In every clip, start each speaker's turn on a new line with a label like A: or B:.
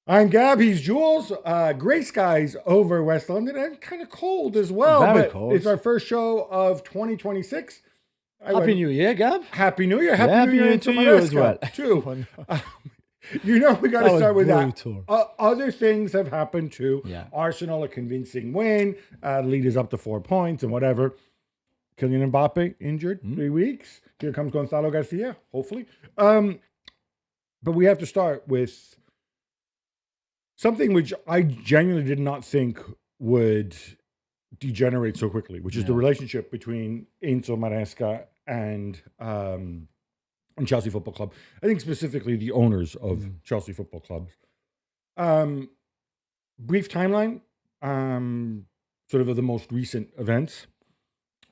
A: I'm Gab, he's Jules. Grey skies over West London and kind of cold as well.
B: Very
A: but
B: cold.
A: It's our first show of 2026.
B: Happy New Year, Gab.
A: Happy New Year.
B: Happy New Year to you as well.
A: Too. We got to start with
B: brutal.
A: that. Other things have happened too.
B: Yeah.
A: Arsenal, a convincing win. Lead is up to 4 points and whatever. Kylian Mbappe injured 3 weeks. Here comes Gonzalo Garcia, hopefully. But we have to start with something which I genuinely did not think would degenerate so quickly, which is the relationship between Enzo Maresca and Chelsea Football Club. I think specifically the owners of Chelsea Football Club. Brief timeline, sort of the most recent events.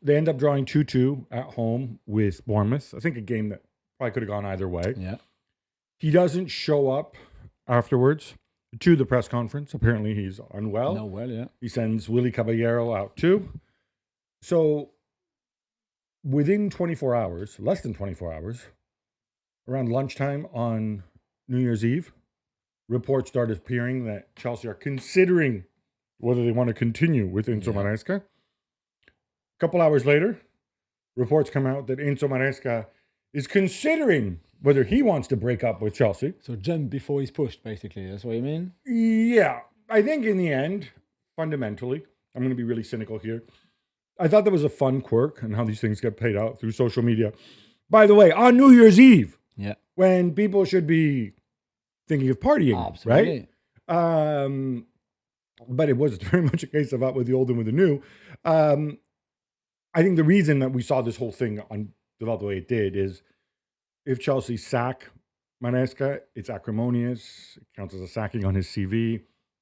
A: They end up drawing 2-2 at home with Bournemouth. I think a game that probably could have gone either way.
B: Yeah.
A: He doesn't show up afterwards to the press conference. Apparently he's unwell. He sends Willy Caballero out too. So within 24 hours, less than 24 hours, around lunchtime on New Year's Eve, reports started appearing that Chelsea are considering whether they want to continue with Enzo Maresca. A couple hours later, reports come out that Enzo Maresca is considering whether he wants to break up with Chelsea.
B: So jump before he's pushed, basically. That's what you mean?
A: Yeah. I think in the end, fundamentally, I'm going to be really cynical here. I thought that was a fun quirk and how these things get played out through social media. By the way, on New Year's Eve, when people should be thinking of partying, right? But it was very much a case of out with the old and with the new. I think the reason that we saw this whole thing develop the way it did is if Chelsea sack Maresca, it's acrimonious. It counts as a sacking on his CV,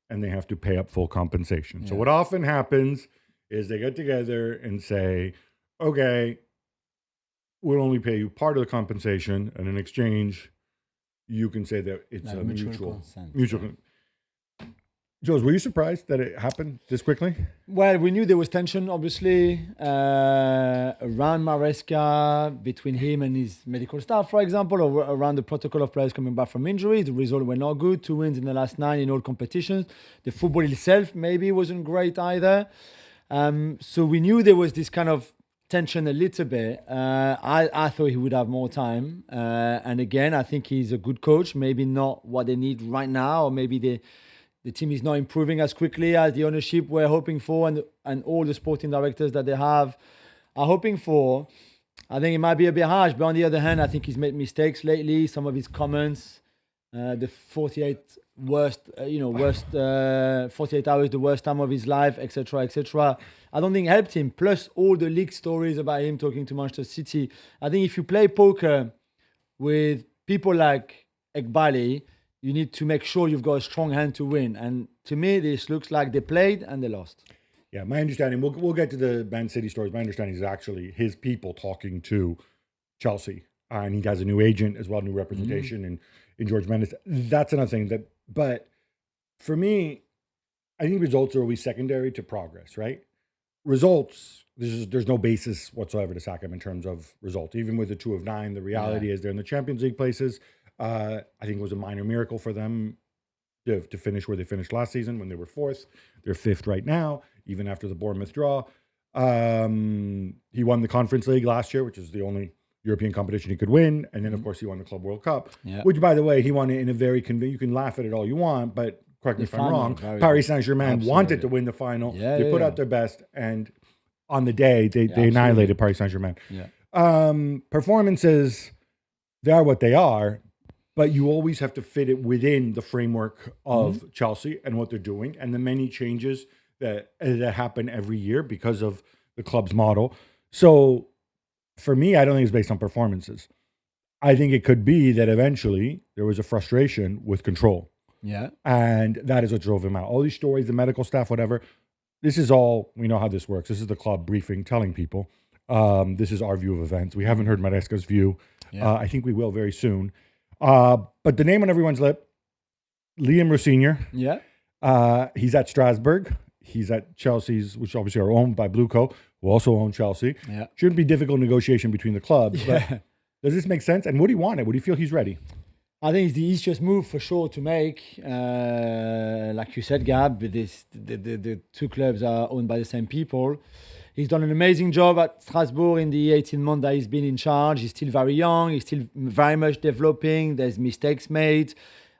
A: and they have to pay up full compensation. So what often happens is they get together and say, okay, we'll only pay you part of the compensation, and in exchange, you can say that it's a mutual consent. Jules, were you surprised that it happened this quickly?
B: Well, we knew there was tension, obviously, around Maresca, between him and his medical staff, for example, or around the protocol of players coming back from injuries. The result were not good. 2 wins in the last 9 in all competitions. The football itself maybe wasn't great either. So we knew there was this kind of tension a little bit. I thought he would have more time. And again, I think he's a good coach. Maybe not what they need right now, or maybe the team is not improving as quickly as the ownership were hoping for, and all the sporting directors that they have are hoping for. I think it might be a bit harsh, but on the other hand, I think he's made mistakes lately. Some of his comments, the 48 worst 48 hours, the worst time of his life, etc., etc. I don't think helped him. Plus all the leaked stories about him talking to Manchester City. I think if you play poker with people like Ekbali, you need to make sure you've got a strong hand to win. And to me, this looks like they played and they lost.
A: Yeah, my understanding, we'll get to the Man City stories. My understanding is actually his people talking to Chelsea. And he has a new agent as well, new representation in George Mendes. That's another thing. But for me, I think results are always secondary to progress, right? Results, there's no basis whatsoever to sack him in terms of results. Even with the 2 of 9, the reality is they're in the Champions League places. I think it was a minor miracle for them to finish where they finished last season when they were 4th. They're 5th right now, even after the Bournemouth draw. He won the Conference League last year, which is the only European competition he could win. And then, of course, he won the Club World Cup, which, by the way, he won it in a very you can laugh at it all you want, but correct me if I'm wrong, Paris Saint-Germain wanted to win the final. They put out their best, and on the day, they annihilated Paris Saint-Germain. Performances, they are what they are. But you always have to fit it within the framework of Chelsea and what they're doing and the many changes that happen every year because of the club's model. So for me, I don't think it's based on performances. I think it could be that eventually there was a frustration with control.
B: Yeah.
A: And that is what drove him out. All these stories, the medical staff, whatever, this is all, we know how this works. This is the club briefing, telling people, this is our view of events. We haven't heard Maresca's view. I think we will very soon. But the name on everyone's lip, Liam Rosenior. He's at Strasbourg. He's at Chelsea's, which obviously are owned by Blueco, who also own Chelsea. Shouldn't be difficult negotiation between the clubs. But does this make sense? And would he want it? Would he feel he's ready?
B: I think it's the easiest move for sure to make. Like you said, Gab, the two clubs are owned by the same people. He's done an amazing job at Strasbourg in the 18 months that he's been in charge. He's still very young. He's still very much developing. There's mistakes made.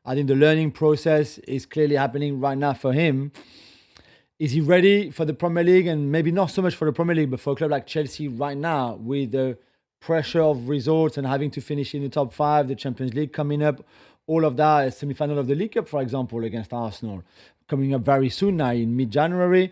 B: I think the learning process is clearly happening right now for him. Is he ready for the Premier League? And maybe not so much for the Premier League, but for a club like Chelsea right now, with the pressure of results and having to finish in the top 5, the Champions League coming up, all of that, a semi-final of the League Cup, for example, against Arsenal, coming up very soon now in mid-January.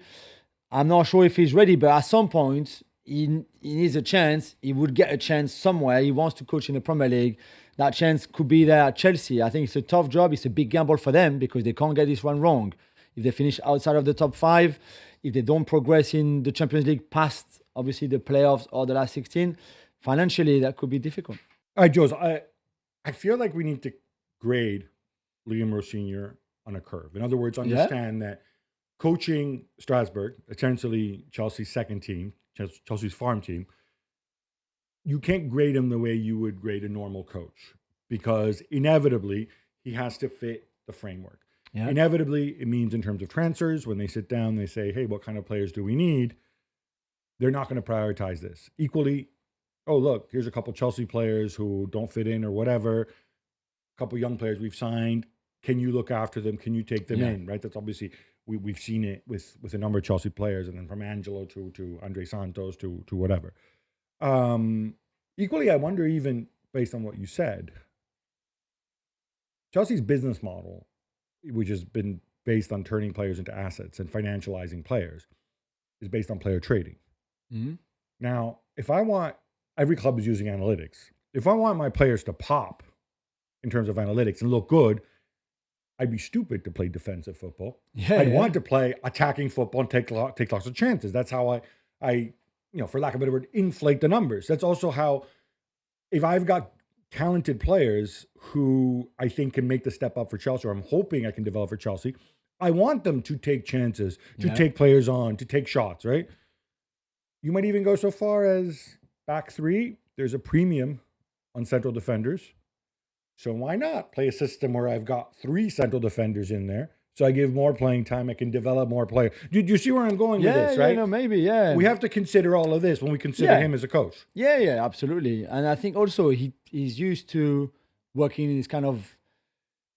B: I'm not sure if he's ready, but at some point, he needs a chance. He would get a chance somewhere. He wants to coach in the Premier League. That chance could be there at Chelsea. I think it's a tough job. It's a big gamble for them because they can't get this one wrong. If they finish outside of the top 5, if they don't progress in the Champions League past, obviously, the playoffs or the last 16, financially, that could be difficult.
A: All right, Jules, I feel like we need to grade Liam Rosenior on a curve. In other words, understand that coaching Strasbourg, essentially Chelsea's second team, Chelsea's farm team, you can't grade him the way you would grade a normal coach because inevitably he has to fit the framework. Yeah. Inevitably, it means in terms of transfers, when they sit down, they say, hey, what kind of players do we need? They're not going to prioritize this. Equally, oh, look, here's a couple Chelsea players who don't fit in or whatever. A couple young players we've signed. Can you look after them? Can you take them in? Right? That's obviously, we've seen it with a number of Chelsea players, and then from Angelo to Andre Santos to whatever. Equally, I wonder, even based on what you said, Chelsea's business model, which has been based on turning players into assets and financializing players, is based on player trading. Mm-hmm. Now, if I want, every club is using analytics. If I want my players to pop in terms of analytics and look good, I'd be stupid to play defensive football. I'd want to play attacking football and take lots of chances. That's how I, for lack of a better word, inflate the numbers. That's also how, if I've got talented players who I think can make the step up for Chelsea, or I'm hoping I can develop for Chelsea, I want them to take chances, to take players on, to take shots, right? You might even go so far as back 3, there's a premium on central defenders. So why not play a system where I've got 3 central defenders in there? So I give more playing time. I can develop more players. Do you see where I'm going with this, right?
B: Maybe.
A: We have to consider all of this when we consider him as a coach.
B: Yeah, absolutely. And I think also he's used to working in this kind of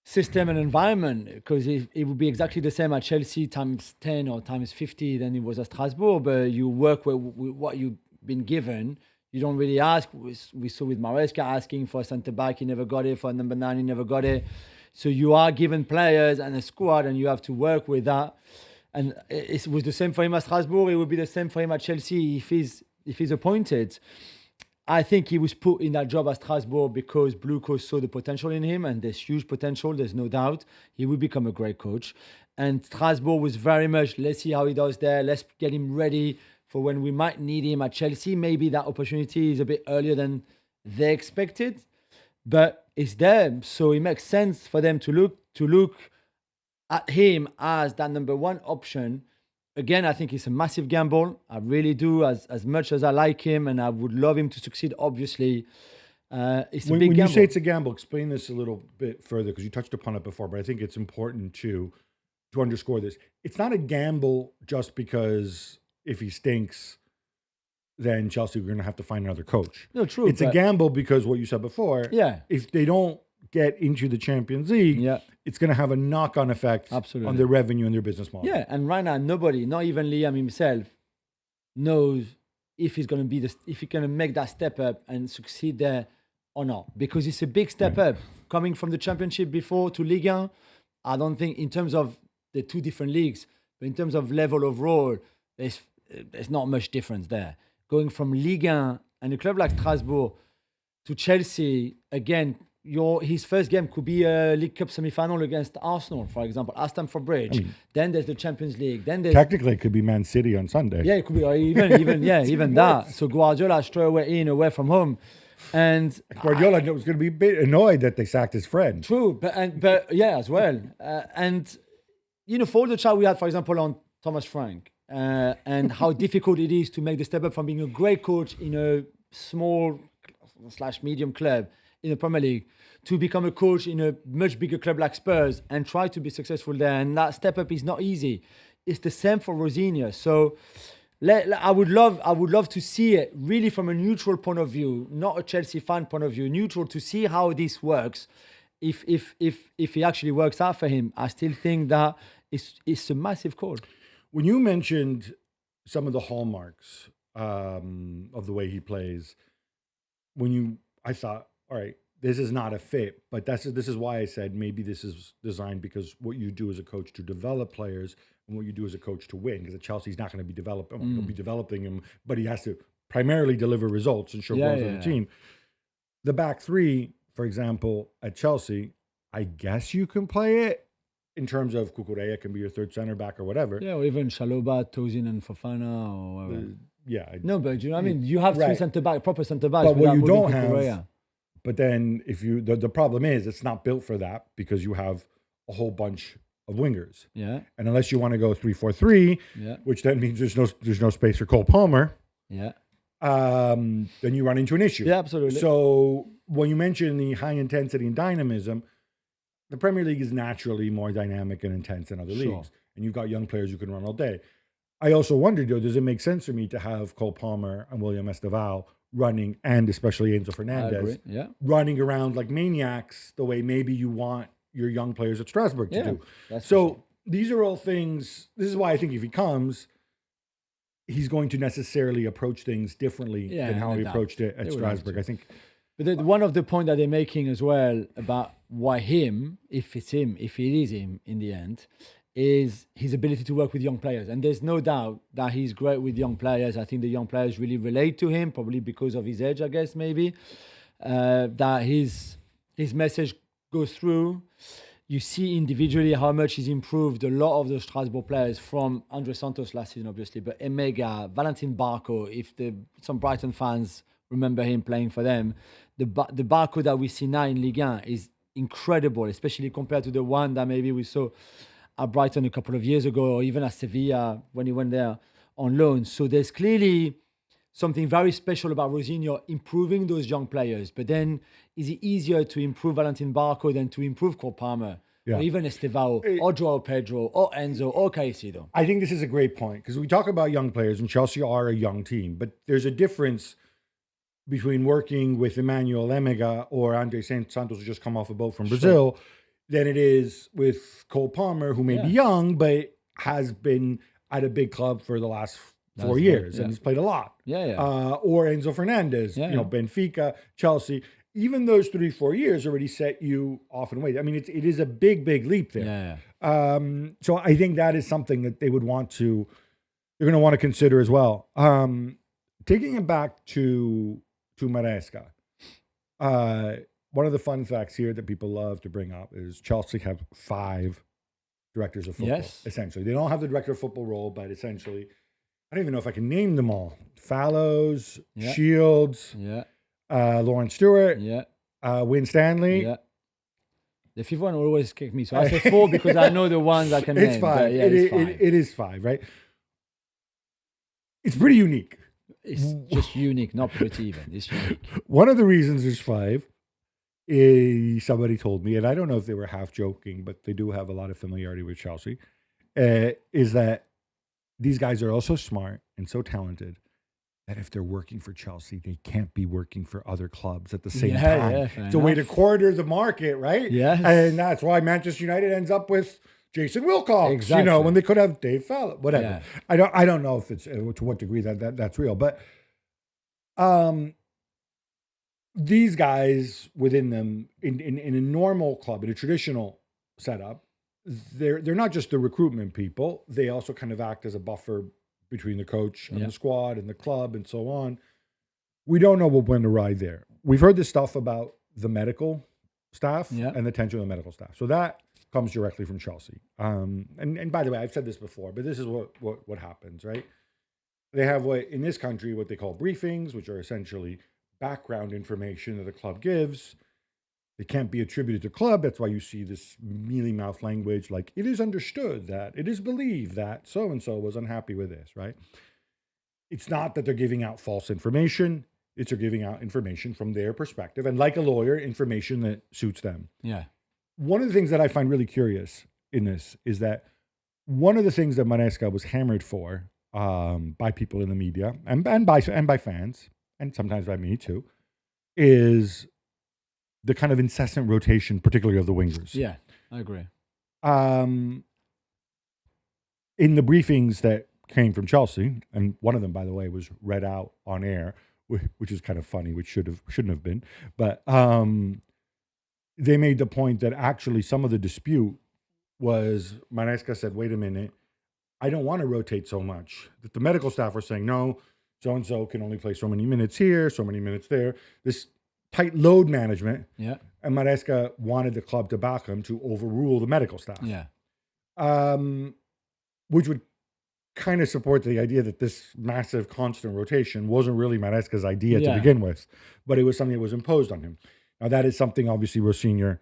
B: system and environment, because it would be exactly the same at Chelsea times 10 or times 50 than it was at Strasbourg. But you work with what you've been given. You don't really ask. We saw with Maresca asking for a centre-back. He never got it. For a number 9, he never got it. So you are given players and a squad, and you have to work with that. And it was the same for him at Strasbourg. It would be the same for him at Chelsea if he's appointed. I think he was put in that job at Strasbourg because Blue Coast saw the potential in him, and there's huge potential. There's no doubt he will become a great coach. And Strasbourg was very much, let's see how he does there. Let's get him ready for when we might need him at Chelsea. Maybe that opportunity is a bit earlier than they expected, but it's there. So it makes sense for them to look at him as that number 1 option. Again, I think it's a massive gamble. I really do, as much as I like him and I would love him to succeed, obviously. It's a big gamble.
A: When you say it's a gamble, explain this a little bit further, because you touched upon it before, but I think it's important to underscore this. It's not a gamble just because if he stinks, then Chelsea are going to have to find another coach.
B: No, true.
A: It's a gamble because what you said before, if they don't get into the Champions League, it's going to have a knock-on effect on their revenue and their business model.
B: Yeah, and right now, nobody, not even Liam himself, knows if he's going to make that step up and succeed there or not, because it's a big step up. Coming from the Championship before to Ligue 1, I don't think in terms of the 2 different leagues, but in terms of level of role, there's not much difference there. Going from Ligue 1 and a club like Strasbourg to Chelsea, again, his first game could be a League Cup semi-final against Arsenal, for example, at Stamford Bridge. Then there's the Champions League. Then there's
A: technically it could be Man City on Sunday.
B: Yeah, it could be even that. So Guardiola straight away from home, and
A: Guardiola was going to be a bit annoyed that they sacked his friend.
B: True, but as well, and for all the chat we had, for example, on Thomas Frank, and how difficult it is to make the step up from being a great coach in a small/medium club in the Premier League to become a coach in a much bigger club like Spurs and try to be successful there. And that step up is not easy. It's the same for Rosenior. So I would love to see it really from a neutral point of view, not a Chelsea fan point of view, neutral, to see how this works. If it actually works out for him, I still think that it's a massive call.
A: When you mentioned some of the hallmarks of the way he plays, I thought, all right, this is not a fit, but this is why I said maybe this is designed because what you do as a coach to develop players and what you do as a coach to win. Because at Chelsea, he's not going to be developing. He'll be developing him, but he has to primarily deliver results and show growth for the team. The back three, for example, at Chelsea, I guess you can play it in terms of Cucurella can be your third center back or whatever.
B: Yeah, or even Chalobah, Tosin, and Fofana or whatever. No, but you know what I mean? You have three proper centre backs.
A: But what you don't have. But then if the problem is it's not built for that because you have a whole bunch of wingers.
B: Yeah.
A: And unless you want to go 3-4-3, which then means there's no space for Cole Palmer.
B: Yeah.
A: Then you run into an issue.
B: Yeah, absolutely.
A: So when you mention the high intensity and dynamism, the Premier League is naturally more dynamic and intense than other leagues. And you've got young players who can run all day. I also wondered, though, does it make sense for me to have Cole Palmer and William Esteval running, and especially Enzo Fernandez, running around like maniacs the way maybe you want your young players at Strasbourg to do? So these are all things. This is why I think if he comes, he's going to necessarily approach things differently than how he approached it at Strasbourg. I think.
B: But one of the points that they're making as well about why him, if it is him in the end, is his ability to work with young players. And there's no doubt that he's great with young players. I think the young players really relate to him, probably because of his age, I guess, maybe. That his message goes through. You see individually how much he's improved a lot of the Strasbourg players from Andre Santos last season, obviously, but Emega, Valentin Barco, if some Brighton fans remember him playing for them, the Barco that we see now in Ligue 1 is incredible, especially compared to the one that maybe we saw at Brighton a couple of years ago, or even at Sevilla when he went there on loan. So there's clearly something very special about Rosenior improving those young players. But then is it easier to improve Valentin Barco than to improve Cole Palmer? Or even Estevao, or Joao Pedro, or Enzo, or Caicedo?
A: I think this is a great point because we talk about young players, and Chelsea are a young team, but there's a difference between working with Emmanuel Emega or Andre Santos, who just come off a boat from Brazil, than it is with Cole Palmer, who may be young, but has been at a big club for the last 4 years, and he's played a lot. Or Enzo Fernandez, Benfica, Chelsea. Even those 3-4 years already set you off and away. I mean, it is a big, big leap there. So I think that is something that they're going to want to consider as well. Taking it back to Maresca, one of the fun facts here that people love to bring up is Chelsea have 5 directors of football, essentially. They don't have the director of football role, but essentially, I don't even know if I can name them all. Fallows, Shields, Lauren Stewart, Win Stanley.
B: The fifth one will always kick me. So I say 4 because I know the ones I can name.
A: It's 5. It's 5. It is 5, right? It's pretty unique.
B: It's just unique, not pretty even. It's unique.
A: One of the reasons there's 5 is somebody told me, and I don't know if they were half joking, but they do have a lot of familiarity with Chelsea, is that these guys are also smart and so talented that if they're working for Chelsea, they can't be working for other clubs at the same time. It's a way to corner the market, right?
B: Yes.
A: And that's why Manchester United ends up with Jason Wilcox, when they could have Dave Fallow, whatever. I don't know if it's to what degree that's real, but these guys within them in a normal club, in a traditional setup, they're not just the recruitment people. They also kind of act as a buffer between the coach and the squad and the club and so on. We don't know what went awry there. We've heard this stuff about the medical staff and the tension of the medical staff. So that comes directly from Chelsea. And by the way, I've said this before, but this is what happens, right? They have in this country, what they call briefings, which are essentially background information that the club gives. They can't be attributed to club. That's why you see this mealy-mouthed language like, it is understood that, it is believed that so-and-so was unhappy with this, right? It's not that they're giving out false information. It's they're giving out information from their perspective, and like a lawyer, information that suits them.
B: Yeah.
A: One of the things that I find really curious in this is that one of the things that Maresca was hammered for by people in the media and by fans, and sometimes by me too, is the kind of incessant rotation, particularly of the wingers.
B: Yeah, I agree.
A: In the briefings that came from Chelsea, and one of them, by the way, was read out on air, which is kind of funny, which shouldn't have been, but they made the point that actually some of the dispute was Maresca said, "Wait a minute, I don't want to rotate so much." That the medical staff were saying, "No, so and so can only play so many minutes here, so many minutes there." This tight load management.
B: Yeah.
A: And Maresca wanted the club to back him to overrule the medical staff.
B: Yeah.
A: Which would kind of support the idea that this massive constant rotation wasn't really Maresca's idea to begin with, but it was something that was imposed on him. Now, that is something, obviously, Rosenior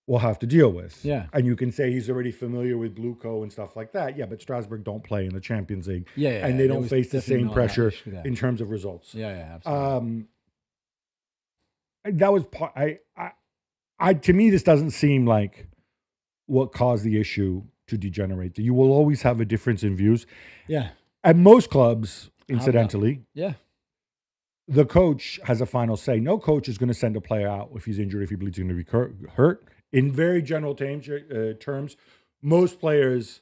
A: will have to deal with.
B: Yeah.
A: And you can say he's already familiar with Bluco and stuff like that. Yeah, but Strasbourg don't play in the Champions League.
B: Yeah.
A: And they don't face the same pressure in terms of results.
B: Yeah, absolutely.
A: That was part. To me, this doesn't seem like what caused the issue to degenerate. You will always have a difference in views.
B: Yeah.
A: At most clubs, incidentally, the coach has a final say. No coach is going to send a player out if he's injured, if he believes he's going to be hurt. In very general terms, most players,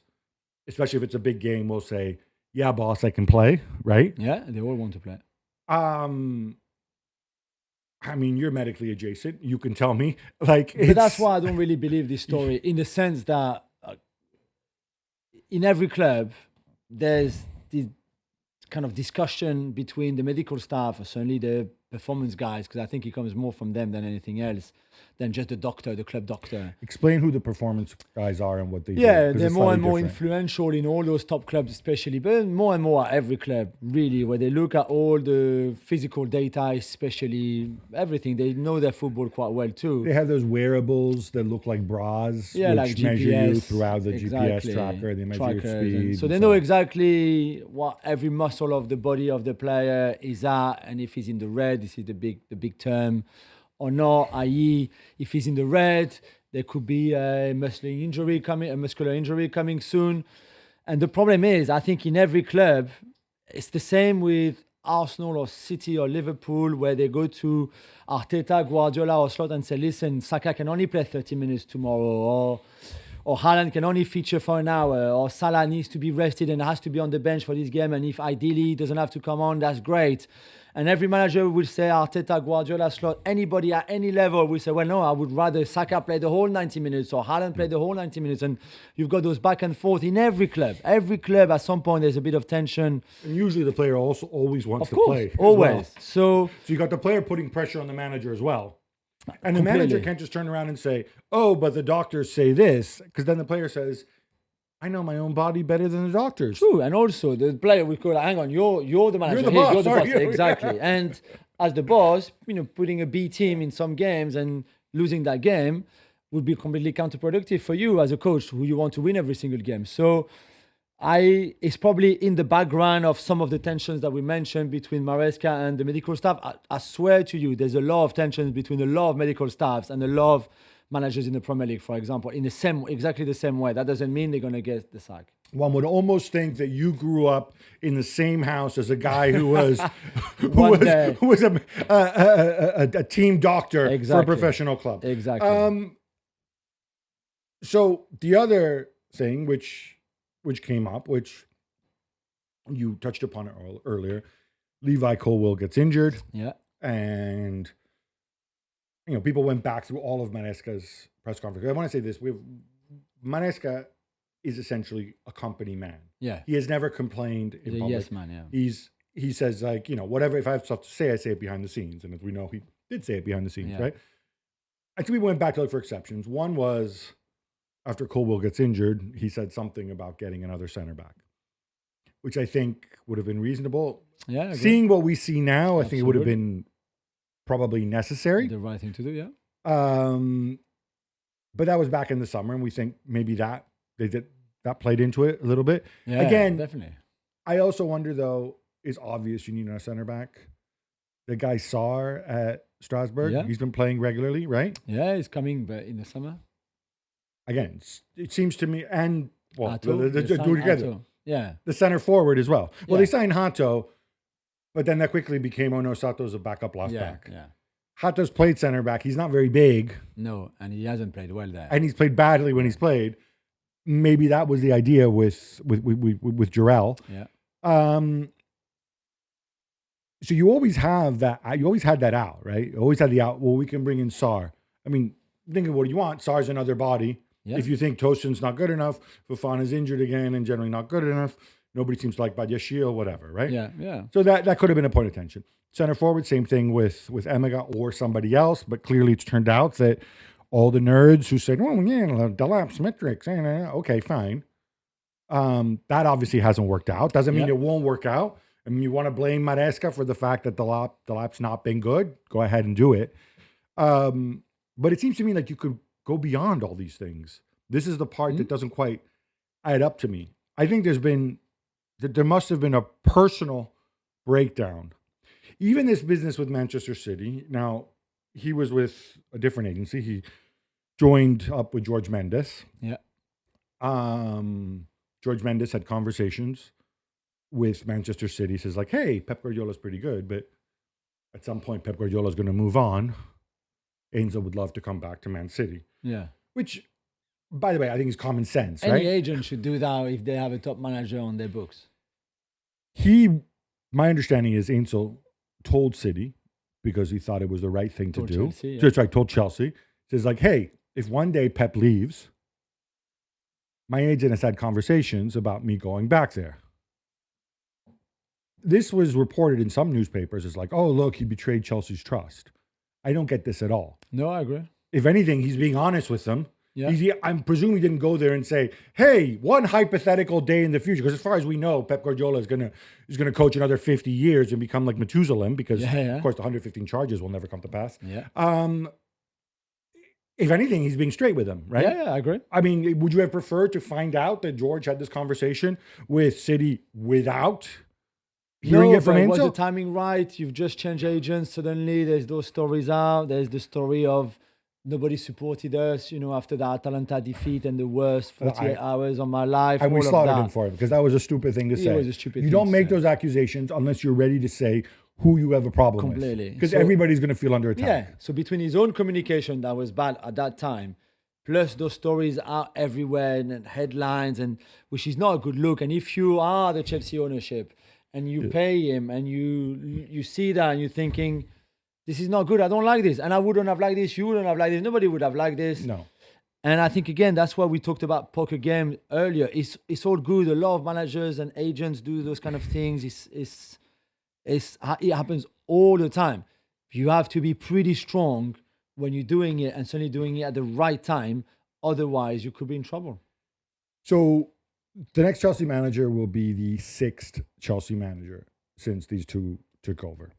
A: especially if it's a big game, will say, "Yeah, boss, I can play." Right?
B: Yeah, they all want to play.
A: I mean, you're medically adjacent. You can tell me.
B: But that's why I don't really believe this story, in the sense that in every club, there's this kind of discussion between the medical staff, or certainly the performance guys, because I think it comes more from them than anything else, than just the doctor, the club doctor.
A: Explain who the performance guys are and what they do.
B: Yeah, they're more and more influential in all those top clubs, especially, but more and more at every club, really, where they look at all the physical data, especially everything. They know their football quite well too.
A: They have those wearables that look like bras, which
B: like
A: measure
B: GPS,
A: you throughout the GPS tracker. They measure your speed.
B: So they know exactly what every muscle of the body of the player is at, and if he's in the red, this is the big term, or not, i.e., if he's in the red, there could be a muscular injury coming soon. And the problem is, I think in every club, it's the same with Arsenal or City or Liverpool, where they go to Arteta, Guardiola or Slot and say, "Listen, Saka can only play 30 minutes tomorrow," or Haaland can only feature for an hour, or Salah needs to be rested and has to be on the bench for this game, and if ideally he doesn't have to come on, that's great. And every manager will say, Arteta, Guardiola, Slot, anybody at any level will say, "Well, no, I would rather Saka play the whole 90 minutes or Haaland play the whole 90 minutes." And you've got those back and forth in every club. Every club, at some point, there's a bit of tension.
A: And usually the player also always wants to play.
B: Always.
A: Well.
B: So
A: you got the player putting pressure on the manager as well. And the manager can't just turn around and say, "Oh, but the doctors say this," because then the player says, "I know my own body better than the doctors."
B: True, and also the player will go, "Hang on, you're the manager.
A: You're the boss.
B: Exactly." And as the boss, putting a B team in some games and losing that game would be completely counterproductive for you as a coach, who you want to win every single game. So it's probably in the background of some of the tensions that we mentioned between Maresca and the medical staff. I swear to you, there's a lot of tensions between a lot of medical staffs and a lot of managers in the Premier League, for example, in exactly the same way. That doesn't mean they're going to get the sack.
A: One would almost think that you grew up in the same house as a guy who was a team doctor for a professional club.
B: Exactly.
A: So the other thing which came up, which you touched upon it earlier, Levi Colwill gets injured.
B: Yeah.
A: And people went back through all of Maresca's press conference. I want to say this: Maresca is essentially a company man.
B: Yeah,
A: he has never complained in public.
B: Yes man. Yeah,
A: he says, like, whatever. If I have stuff to say, I say it behind the scenes, and as we know, he did say it behind the scenes, right? I think we went back to look for exceptions. One was after Colwill gets injured, he said something about getting another center back, which I think would have been reasonable.
B: Yeah,
A: seeing what we see now, I think it would have been probably necessary.
B: The right thing to do, yeah.
A: But that was back in the summer, and we think maybe that played into it a little bit.
B: Yeah,
A: again,
B: definitely.
A: I also wonder, though, it's obvious you need a center back. the guy Saar at Strasbourg.
B: Yeah.
A: He's been playing regularly, right?
B: Yeah, he's coming, but in the summer.
A: Again, it seems to me, and well,
B: Hato,
A: the
B: they
A: two
B: signed
A: together.
B: Hato. Yeah.
A: The center forward as well. Well,
B: Yeah.
A: they signed Hato, but then that quickly became Ono Sato's a backup left back.
B: Yeah.
A: Hato's played center back. He's not very big,
B: No, and he hasn't played well there.
A: and he's played badly when he's played. Maybe that was the idea with Jarrell.
B: Yeah.
A: So you always have that. You always had that out, right? You always had the out. Well, we can bring in Saar. I mean, think of what you want. Saar's another body.
B: Yeah.
A: If you think Tosin's not good enough, Fofana's injured again and generally not good enough, nobody seems to like Badiashile or whatever, right?
B: Yeah.
A: So that could have been a point of tension. Center forward, same thing with Emega or somebody else, but clearly it's turned out that all the nerds who said, "Oh yeah, Delap's metrics," okay, fine. That obviously hasn't worked out. Doesn't mean it won't work out. I mean, you want to blame Maresca for the fact that Delap's not been good. Go ahead and do it. But it seems to me like you could go beyond all these things. This is the part that doesn't quite add up to me. I think there must have been a personal breakdown. Even this business with Manchester City. Now, he was with a different agency. He joined up with George Mendes.
B: Yeah.
A: George Mendes had conversations with Manchester City. Says like, hey, Pep Guardiola's pretty good, but at some point Pep Guardiola's going to move on. Enzo would love to come back to Man City.
B: Yeah.
A: Which, by the way, I think is common sense,
B: Any
A: right?
B: agent should do that if they have a top manager on their books.
A: My understanding is Enzo told City, because he thought it was the right thing to do.
B: Chelsea, yeah.
A: That's right, told Chelsea. Says like, hey, if one day Pep leaves, my agent has had conversations about me going back there. This was reported in some newspapers as like, oh, look, he betrayed Chelsea's trust. I don't get this at all.
B: No, I agree.
A: If anything, he's being honest with them.
B: Yeah.
A: I'm presuming he didn't go there and say, hey, one hypothetical day in the future, because as far as we know, Pep Guardiola is gonna coach another 50 years and become like Methuselah, because of course the 115 charges will never come to pass.
B: Yeah.
A: If anything, he's being straight with them, right?
B: Yeah, I agree.
A: I mean, would you have preferred to find out that George had this conversation with City without hearing it from Enzo?
B: Was the timing right? You've just changed agents. Suddenly, there's those stories out. There's the story of nobody supported us, after the Atalanta defeat and the worst 48 hours of my life.
A: And we
B: all of
A: slaughtered
B: that.
A: him for it, because that was a stupid thing to say.
B: It was a stupid
A: You
B: thing
A: don't
B: to
A: make
B: say.
A: those accusations unless you're ready to say who you have a problem
B: Completely.
A: with. Because
B: So-
A: everybody's going to feel under attack.
B: Yeah. So between his own communication that was bad at that time, plus those stories out everywhere and headlines, and which is not a good look. And if you are the Chelsea ownership and you pay him and you see that and you're thinking, this is not good, I don't like this, and I wouldn't have liked this, you wouldn't have liked this, nobody would have liked this.
A: No.
B: And I think, again, that's why we talked about poker game earlier. It's all good. A lot of managers and agents do those kind of things. It happens all the time. You have to be pretty strong when you're doing it, and certainly doing it at the right time. Otherwise, you could be in trouble.
A: So the next Chelsea manager will be the 6th Chelsea manager since these two took over.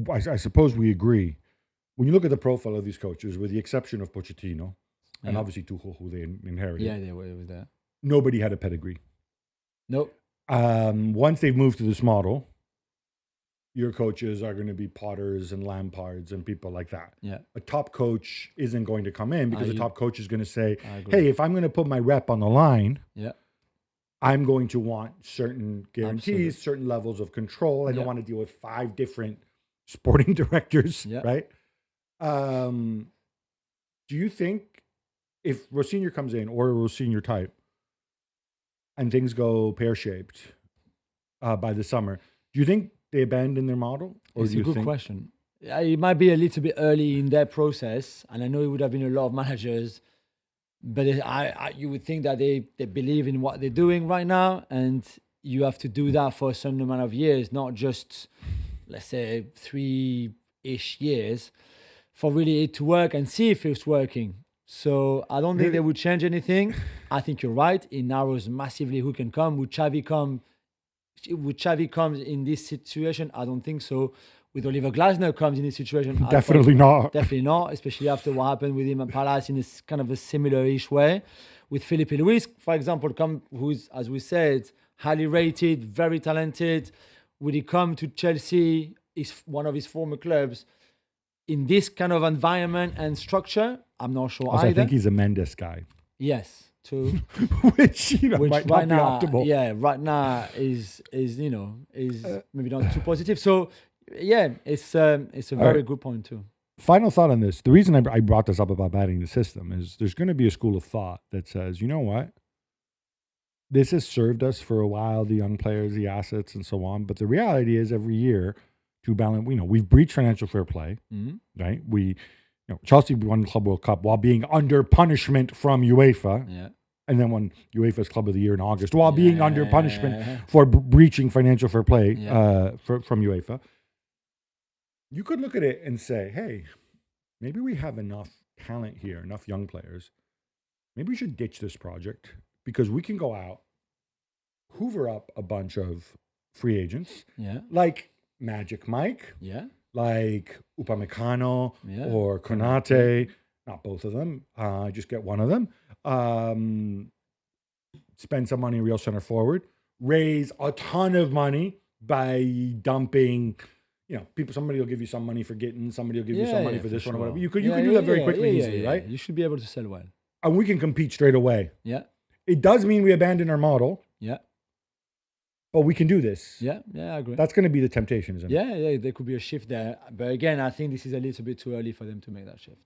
A: I suppose we agree. When you look at the profile of these coaches, with the exception of Pochettino, and obviously Tuchel, who they inherited,
B: Yeah, it was that.
A: nobody had a pedigree.
B: Nope.
A: Once they've moved to this model, your coaches are going to be Potters and Lampards and people like that.
B: Yeah.
A: A top coach isn't going to come in because a top coach is going to say,
B: I agree.
A: hey, if I'm going to put my rep on the line,
B: Yeah.
A: I'm going to want certain guarantees,
B: Absolutely.
A: certain levels of control. I don't
B: Yeah.
A: want to deal with 5 different sporting directors,
B: Yeah.
A: right? Do you think if Rosenior comes in, or a Rosenior type, and things go pear-shaped by the summer, do you think they abandon their model? Or
B: It's
A: do
B: a
A: you
B: good
A: think
B: question. It might be a little bit early in their process, and I know it would have been a lot of managers, but you would think that they believe in what they're doing right now, and you have to do that for a certain amount of years, not just, let's say, 3-ish years, for really it to work and see if it's working. So I don't think they would change anything. I think you're right. It narrows massively who can come. Would Xavi come in this situation? I don't think so. With Oliver Glasner comes in this situation,
A: Definitely not.
B: Definitely not, especially after what happened with him at Palace in this kind of a similar-ish way. With Felipe Luis, for example, who's, as we said, highly rated, very talented. Would he come to Chelsea, is one of his former clubs, in this kind of environment and structure? I'm not sure
A: Also,
B: either.
A: I think he's a Mendes guy.
B: Yes, too.
A: which might
B: Right
A: not be
B: now,
A: optimal.
B: yeah, right now is maybe not too positive. So yeah, it's a very good point too.
A: Final thought on this. The reason I brought this up about batting the system is there's going to be a school of thought that says, you know what? This has served us for a while, the young players, the assets, and so on. But the reality is every year to balance, we've breached financial fair play, right? Chelsea won the Club World Cup while being under punishment from UEFA.
B: Yeah.
A: And then won UEFA's Club of the Year in August while being under punishment for breaching financial fair play from UEFA. You could look at it and say, hey, maybe we have enough talent here, enough young players. Maybe we should ditch this project because we can go out, hoover up a bunch of free agents, like Magic Mike, like Upamecano or Konate, not both of them, just get one of them. Spend some money real center forward, raise a ton of money by dumping, somebody will give you some money for getting, somebody will give you some money for this one or whatever. You could do that very quickly, easily, right?
B: You should be able to sell well.
A: And we can compete straight away.
B: Yeah.
A: It does mean we abandon our model.
B: Yeah.
A: But we can do this.
B: Yeah, I agree.
A: That's going to be the temptation, isn't it?
B: Yeah, there could be a shift there. But again, I think this is a little bit too early for them to make that shift.